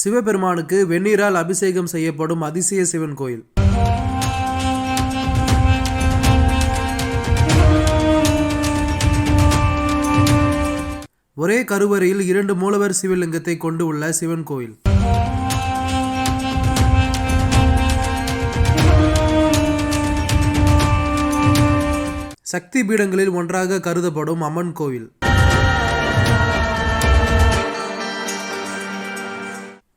சிவபெருமானுக்கு வெந்நீரால் அபிஷேகம் செய்யப்படும் அதிசய சிவன் கோயில். ஒரே கருவறையில் 2 மூலவர் சிவலிங்கத்தை கொண்டு உள்ள சிவன் கோயில். சக்தி பீடங்களில் ஒன்றாக கருதப்படும் அம்மன் கோவில்.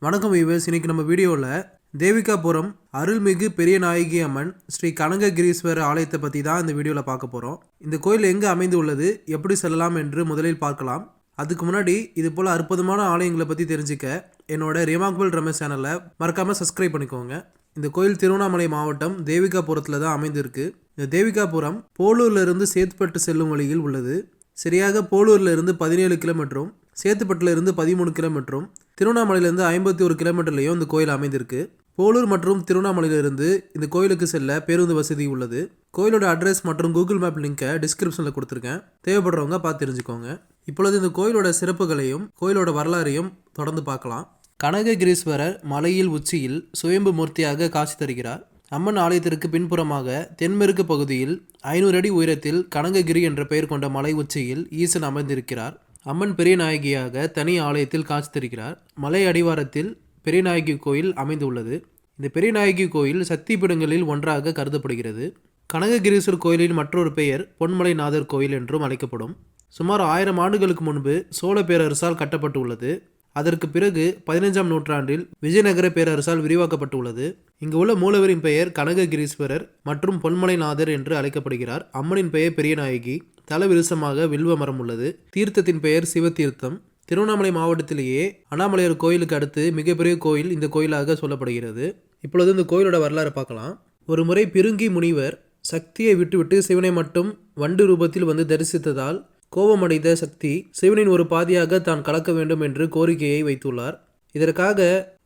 வணக்கம் வியூவர்ஸ், இன்னைக்கு நம்ம வீடியோவில் தேவிகாபுரம் அருள்மிகு பெரிய நாயகி அம்மன் ஸ்ரீ கனககிரீஸ்வரர் ஆலயத்தை பற்றி தான் இந்த வீடியோவில் பார்க்க போகிறோம். இந்த கோயில் எங்கே அமைந்து உள்ளது, எப்படி செல்லலாம் என்று முதலில் பார்க்கலாம். அதுக்கு முன்னாடி இது போல் அற்புதமான ஆலயங்களை பற்றி தெரிஞ்சுக்க என்னோட ரிமார்க்கபிள் ரமேஷ் சேனலை மறக்காமல் சப்ஸ்கிரைப் பண்ணிக்கோங்க. இந்த கோயில் திருவண்ணாமலை மாவட்டம் தேவிகாபுரத்தில் தான் அமைந்திருக்கு. இந்த தேவிகாபுரம் போலூர்லேருந்து சேத்துப்பட்டு செல்லும் வழியில் உள்ளது. சரியாக போலூர்லேருந்து 17 கிலோமீட்டரும் சேத்துப்பட்டிலிருந்து 13 கிலோமீட்டரும் திருவண்ணாமலையிலிருந்து 51 கிலோமீட்டர்லையும் இந்த கோயில் அமைந்திருக்கு. போலூர் மற்றும் திருவண்ணாமலையிலிருந்து இந்த கோயிலுக்கு செல்ல பேருந்து வசதி உள்ளது. கோயிலோட அட்ரஸ் மற்றும் கூகுள் மேப் லிங்கை டிஸ்கிரிப்ஷனில் கொடுத்துருக்கேன், தேவைப்படுறவங்க பார்த்து தெரிஞ்சுக்கோங்க. இப்பொழுது இந்த கோயிலோட சிறப்புகளையும் கோயிலோட வரலாறையும் தொடர்ந்து பார்க்கலாம். கனககிரீஸ்வரர் மலையில் உச்சியில் சுயம்பு மூர்த்தியாக காட்சி தருகிறார். அம்மன் ஆலயத்திற்கு பின்புறமாக தென்மேற்கு பகுதியில் 500 அடி உயரத்தில் கனககிரி என்ற பெயர் கொண்ட மலை உச்சியில் ஈசன் அமர்ந்திருக்கிறார். அம்மன் பெரிய நாயகியாக தனி ஆலயத்தில் காட்சி தருகிறார். மலை அடிவாரத்தில் பெரிய நாயகி கோயில் அமைந்துள்ளது. இந்த பெரிய நாயகி கோயில் சக்தி பீடங்களில் ஒன்றாக கருதப்படுகிறது. கனககிரீஸ்வரர் கோயிலின் மற்றொரு பெயர் பொன்மலைநாதர் கோயில் என்றும் அழைக்கப்படும். சுமார் 1000 ஆண்டுகளுக்கு முன்பு சோழ பேரரசால் கட்டப்பட்டுள்ளது. அதற்கு பிறகு 15ஆம் நூற்றாண்டில் விஜயநகர பேரரசால் விரிவாக்கப்பட்டுள்ளது. இங்கு உள்ள மூலவரின் பெயர் கனககிரீஸ்வரர் மற்றும் பொன்மலைநாதர் என்று அழைக்கப்படுகிறார். அம்மனின் பெயர் பெரிய நாயகி. தல விருசமாக வில்வ மரம் உள்ளது. தீர்த்தத்தின் பெயர் சிவதீர்த்தம். திருவண்ணாமலை மாவட்டத்திலேயே அண்ணாமலையார் கோயிலுக்கு அடுத்து மிகப்பெரிய கோயில் இந்த கோயிலாக சொல்லப்படுகிறது. இப்பொழுது இந்த கோயிலோட வரலாறு பார்க்கலாம். ஒரு முறை பிருங்கி முனிவர் சக்தியை விட்டுவிட்டு சிவனை மட்டும் வண்டு ரூபத்தில் வந்து தரிசித்ததால் கோபமடைந்த சக்தி சிவனின் ஒரு பாதியாக தான் கலக்க வேண்டும் என்று கோரிக்கையை வைத்துள்ளார். இதற்காக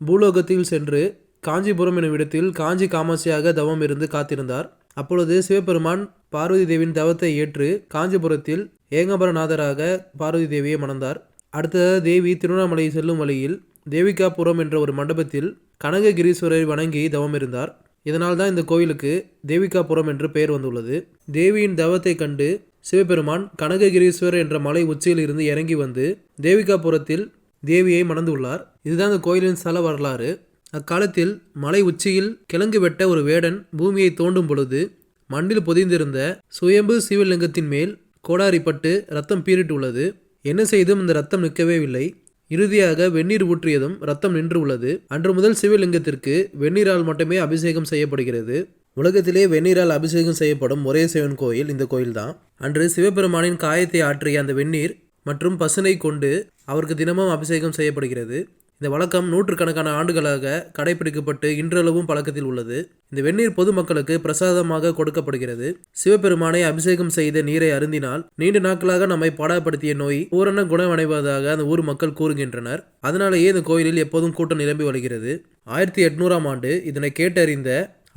பூலோகத்தில் சென்று காஞ்சிபுரம் எனும் இடத்தில் காஞ்சி காமாட்சியாக தவம் இருந்து காத்திருந்தார். அப்பொழுது சிவபெருமான் பார்வதி தேவியின் தவத்தை ஏற்று காஞ்சிபுரத்தில் ஏகாம்பரநாதராக பார்வதி தேவியை மணந்தார். அடுத்ததாக தேவி திருவண்ணாமலை செல்லும் வழியில் தேவிகாபுரம் என்ற ஒரு மண்டபத்தில் கனககிரீஸ்வரரை வணங்கி தவம் இருந்தார். இதனால் தான் இந்த கோயிலுக்கு தேவிகாபுரம் என்று பெயர் வந்துள்ளது. தேவியின் தவத்தை கண்டு சிவபெருமான் கனககிரீஸ்வரர் என்ற மலை உச்சியில் இருந்து இறங்கி வந்து தேவிகாபுரத்தில் தேவியை மணந்துள்ளார். இதுதான் இந்த கோயிலின் ஸ்தல வரலாறு. அக்காலத்தில் மலை உச்சியில் கிழங்கு வெட்ட ஒரு வேடன் பூமியை தோண்டும் பொழுது மண்ணில் பொதிந்திருந்த சுயம்பு சிவலிங்கத்தின் மேல் கோடாரிப்பட்டு ரத்தம் பீரிட்டுள்ளது. என்ன செய்தும் இந்த ரத்தம் நிற்கவே இல்லை. இறுதியாக வெந்நீர் ஊற்றியதும் ரத்தம் நின்று உள்ளது. அன்று முதல் சிவலிங்கத்திற்கு வெந்நீரால் மட்டுமே அபிஷேகம் செய்யப்படுகிறது. உலகத்திலே வெந்நீரால் அபிஷேகம் செய்யப்படும் ஒரே சிவன் கோயில் இந்த கோயில்தான். அன்று சிவபெருமானின் காயத்தை ஆற்றிய அந்த வெந்நீர் மற்றும் பசுனை கொண்டு அவருக்கு தினமும் அபிஷேகம் செய்யப்படுகிறது. இந்த வழக்கம் நூற்றுக்கணக்கான ஆண்டுகளாக கடைபிடிக்கப்பட்டு இன்றளவும் பழக்கத்தில் உள்ளது. இந்த வெந்நீர் பொதுமக்களுக்கு பிரசாதமாக கொடுக்கப்படுகிறது. சிவபெருமானை அபிஷேகம் செய்த நீரை அருந்தினால் நீண்ட நாட்களாக நம்மை பாடப்படுத்திய நோய் பூரண குணமடைவதாக அந்த ஊர் மக்கள் கூறுகின்றனர். அதனாலேயே இந்த கோயிலில் எப்போதும் கூட்டம் நிரம்பி வருகிறது. 1800ஆம் ஆண்டு இதனை கேட்டறிந்த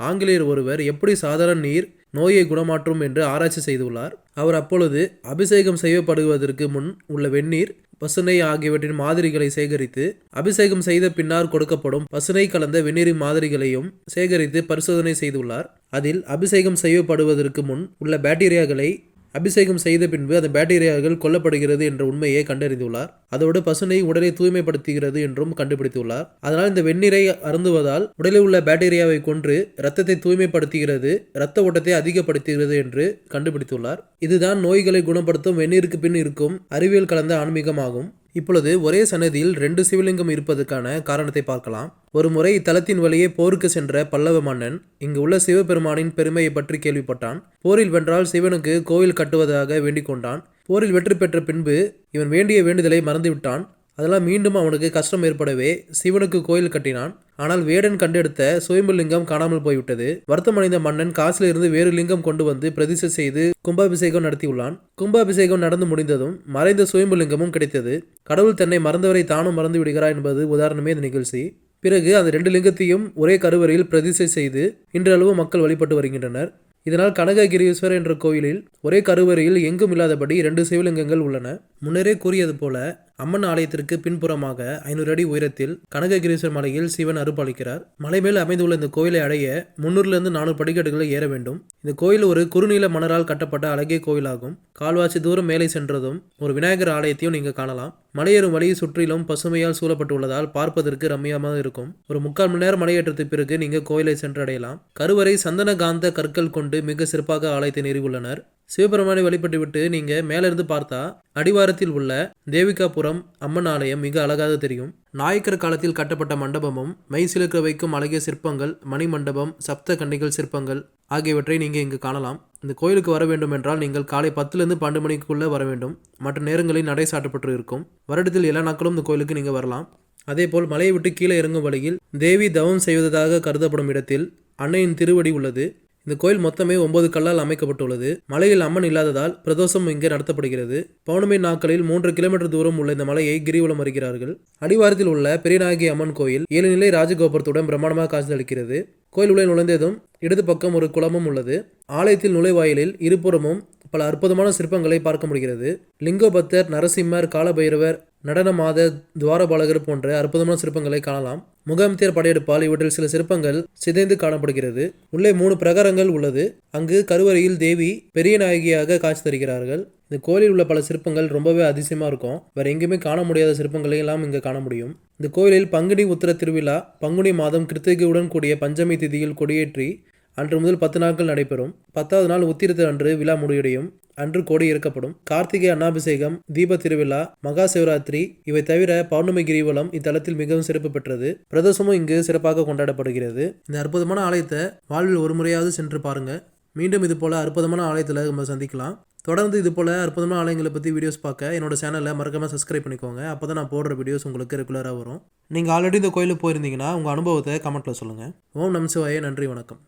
ஆங்கிலேயர் ஒருவர் எப்படி சாதாரண நீர் நோயை குணமாற்றும் என்று ஆராய்ச்சி செய்துள்ளார். அவர் அப்பொழுது அபிஷேகம் செய்யப்படுவதற்கு முன் உள்ள வெந்நீர் பசுனை ஆகியவற்றின் மாதிரிகளை சேகரித்து அபிஷேகம் செய்த பின்னர் கொடுக்கப்படும் பசுனை கலந்த வெந்நீரின் மாதிரிகளையும் சேகரித்து பரிசோதனை செய்துள்ளார். அதில் அபிஷேகம் செய்யப்படுவதற்கு முன் உள்ள பாக்டீரியாக்களை அபிஷேகம் செய்த பின்பு அந்த பாக்டீரியாக்கள் கொல்லப்படுகிறது என்ற உண்மையை கண்டறிந்துள்ளார். அதோடு பசுனை உடலை தூய்மைப்படுத்துகிறது என்றும் கண்டுபிடித்துள்ளார். அதனால் இந்த வெந்நீரை அருந்துவதால் உடலில் உள்ள பாக்டீரியாவை கொன்று இரத்தத்தை தூய்மைப்படுத்துகிறது, இரத்த ஓட்டத்தை அதிகப்படுத்துகிறது என்று கண்டுபிடித்துள்ளார். இதுதான் நோய்களை குணப்படுத்தும் வெந்நீருக்கு பின் இருக்கும் அறிவியல் கலந்த ஆன்மீகமாகும். இப்பொழுது ஒரே சன்னதியில் 2 சிவலிங்கம் இருப்பதற்கான காரணத்தை பார்க்கலாம். ஒரு முறை இத்தலத்தின் வழியே போருக்கு சென்ற பல்லவ மன்னன் இங்கு உள்ள சிவபெருமானின் பெருமையை பற்றி கேள்விப்பட்டான். போரில் வென்றால் சிவனுக்கு கோயில் கட்டுவதாக வேண்டிக் கொண்டான். போரில் வெற்றி பெற்ற பின்பு இவன் வேண்டிய வேண்டுதலை மறந்துவிட்டான். அதெல்லாம் மீண்டும் அவனுக்கு கஷ்டம் ஏற்படவே சிவனுக்கு கோயில் கட்டினான். ஆனால் வேடன் கண்டெடுத்த சுயம்பு லிங்கம் காணாமல் போய்விட்டது. வருத்தமடைந்த மன்னன் காசில் இருந்து வேறு லிங்கம் கொண்டு வந்து பிரதிஷ்டை செய்து கும்பாபிஷேகம் நடத்தியுள்ளான். கும்பாபிஷேகம் நடந்து முடிந்ததும் மறைந்த சுயம்பு லிங்கமும் கிடைத்தது. கடவுள் தன்னை மறந்தவரை தானும் மறந்து விடுகிறார் என்பது உதாரணமே இந்த நிகழ்ச்சி. பிறகு அந்த 2 லிங்கத்தையும் ஒரே கருவறையில் பிரதிஷ்டை செய்து இன்றளவு மக்கள் வழிபட்டு வருகின்றனர். இதனால் கனககிரீஸ்வரர் என்ற கோயிலில் ஒரே கருவறையில் எங்கும் இல்லாதபடி 2 சிவலிங்கங்கள் உள்ளன. முன்னரே கூறியது போல அம்மன் ஆலயத்திற்கு பின்புறமாக 500 அடி உயரத்தில் கனககிரீஸ்வரர் மலையில் சிவன் அருள்பாலிக்கிறார். மலை மேல் அமைந்துள்ள இந்த கோயிலை அடைய 300 400 படிக்கட்டுகளை ஏற வேண்டும். இந்த கோயில் ஒரு குறுநீல மணலால் கட்டப்பட்ட அழகிய கோயிலாகும். கால்வாசி தூரம் மேலே சென்றதும் ஒரு விநாயகர் ஆலயத்தையும் நீங்க காணலாம். மலையேறும் வழி சுற்றிலும் பசுமையால் சூழப்பட்டுள்ளதால் பார்ப்பதற்கு ரம்மியமாக இருக்கும். ஒரு 3/4 மணி நேரம் மலையேற்றத்துக்கு பிறகு நீங்க கோயிலை சென்றடையலாம். கருவறை சந்தனகாந்த கற்கள் கொண்டு மிக சிறப்பாக ஆலயத்தை நிறுவியுள்ளனர். சிவபெருமானை வழிபட்டுவிட்டு நீங்க மேலிருந்து பார்த்தா அடிவாரத்தில் உள்ள தேவிகாபுரம் அம்மன் ஆலயம் மிக அழகாக தெரியும். நாயக்கர் காலத்தில் கட்டப்பட்ட மண்டபமும் மெய் சிலுக்க வைக்கும் அழகிய சிற்பங்கள், மணி மண்டபம், சப்த கன்னிகள் சிற்பங்கள் ஆகியவற்றை நீங்க இங்கு காணலாம். இந்த கோயிலுக்கு வர வேண்டும் என்றால் நீங்கள் காலை 10லிருந்து 12 மணிக்குள்ள வர வேண்டும். மற்ற நேரங்களில் நடை சாட்டப்பட்டு இருக்கும். வருடத்தில் எல்லா நாட்களும் இந்த கோயிலுக்கு நீங்க வரலாம். அதேபோல் மலையை விட்டு கீழே இறங்கும் வழியில் தேவி தவம் செய்வதாக கருதப்படும் இடத்தில் அன்னையின் திருவடி உள்ளது. இந்த கோயில் மொத்தமே 9 கல்லால் அமைக்கப்பட்டுள்ளது. மலையில் அம்மன் இல்லாததால் பிரதோஷம் இங்கே நடத்தப்படுகிறது. பௌர்ணமி நாட்களில் 3 கிலோமீட்டர் தூரம் உள்ள இந்த மலையை கிரிவலம் வருகிறார்கள். அடிவாரத்தில் உள்ள பெரியநாயகி அம்மன் கோயில் 7 நிலை ராஜகோபுரத்துடன் பிரம்மாண்டமாக காட்சியளிக்கிறது. கோயில் உள்ளே நுழைந்ததும் இடது பக்கம் ஒரு குளமும் உள்ளது. ஆலயத்தில் நுழைவாயிலில் இருபுறமும் பல அற்புதமான சிற்பங்களை பார்க்க முடிகிறது. லிங்கோபத்தர், நரசிம்மர், காலபைரவர், நடனமாத, துவாரபாலகர் போன்ற அற்புதமான சிற்பங்களை காணலாம். முகாமித்தியர் படையெடுப்பால் இவற்றில் சில சிற்பங்கள் சிதைந்து காணப்படுகிறது. உள்ளே 3 பிரகாரங்கள் உள்ளது. அங்கு கருவறையில் தேவி பெரிய நாயகியாக காட்சி தருகிறார்கள். இந்த கோயிலில் உள்ள பல சிற்பங்கள் ரொம்பவே அதிசயமா இருக்கும். வேற எங்கேயுமே காண முடியாத சிற்பங்களை எல்லாம் இங்கு காண முடியும். இந்த கோயிலில் பங்குனி உத்திர திருவிழா பங்குனி மாதம் கிருத்திகையுடன் கூடிய பஞ்சமி திதியில் கொடியேற்றி அன்று முதல் 10 நாட்கள் நடைபெறும். 10வது நாள் உத்திரத்து அன்று விழா முடிவடையும். அன்று கொடி இறக்கப்படும். கார்த்திகை அன்னாபிஷேகம், தீப திருவிழா, மகா சிவராத்திரி இவை தவிர பௌர்ணமி கிரிவலம் இத்தலத்தில் மிகவும் சிறப்பு பெற்றது. பிரதோஷமும் இங்கு சிறப்பாக கொண்டாடப்படுகிறது. இந்த அற்புதமான ஆலயத்தை வாழ்வில் ஒரு முறையாவது சென்று பாருங்க. மீண்டும் இது போல அற்புதமான ஆலயத்தில் நம்ம சந்திக்கலாம். தொடர்ந்து இது போல அற்புதமான ஆலயங்களை பற்றி வீடியோஸ் பார்க்க என்னோட சேனலை மறக்காம சப்ஸ்கிரைப் பண்ணிக்கோங்க. அப்போ தான் நான் போடுற வீடியோஸ் உங்களுக்கு ரெகுலராக வரும். நீங்கள் ஆல்ரெடி இந்த கோயிலுக்கு போயிருந்தீங்கன்னா உங்கள் அனுபவத்தை கமெண்ட்டில் சொல்லுங்கள். ஓம் நம சிவாய. நன்றி, வணக்கம்.